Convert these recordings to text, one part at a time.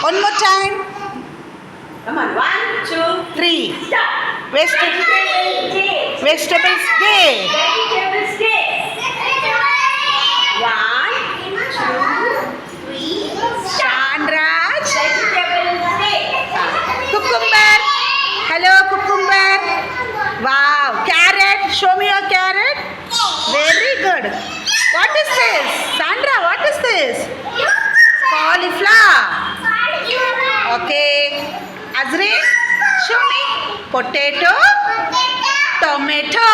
One more time. Come on. 1, 2, 3. stop. Vegetables Day. Vegetables day. Vegetables day. 1, 2, 3. Chandraj. Vegetables day. Cucumber. Hello, cucumber. Wow. Carrot. Show me your carrot. Very good. What is this? Sandra, what is this? Cauliflower. Okay. Azrin, show me. Potato. Tomato.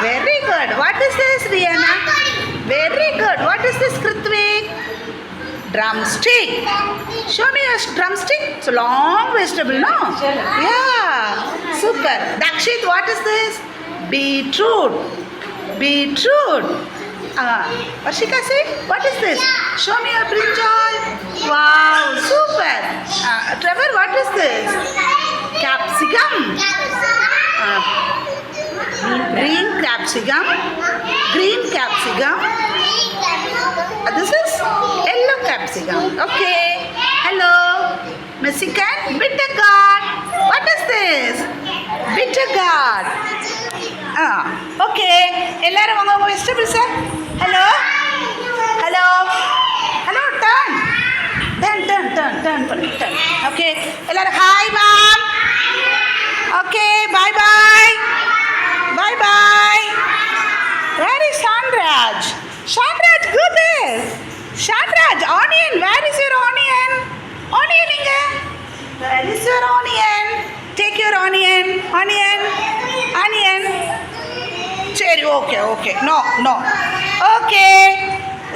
Very good. What is this, Rihanna? Very good. What is this, Krithvik? Drumstick. Show me your drumstick. It's a long vegetable, no? Yeah. Super. Dakshit, what is this? Beetroot. Beetroot. Ashika, say, what is this? Show me your brinjal. Wow, super. Trevor, what is this? Capsicum. Green capsicum. Green capsicum. This is yellow capsicum. Okay. Hello. Mexican bitter gourd. What is this? Bitter gourd. Okay. எல்லாரும் உங்க vegetables. Hello. Hello. Hello. Turn. Okay. எல்லாரும் hi ma'am. Okay. Bye bye. Bye bye. Where is Chandraj? Chandraj, go there. Chandraj, onion. Where is your onion? Onion inga. Where is your onion? Take your onion. Onion. Cherry. Okay. No. Okay.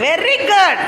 Very good.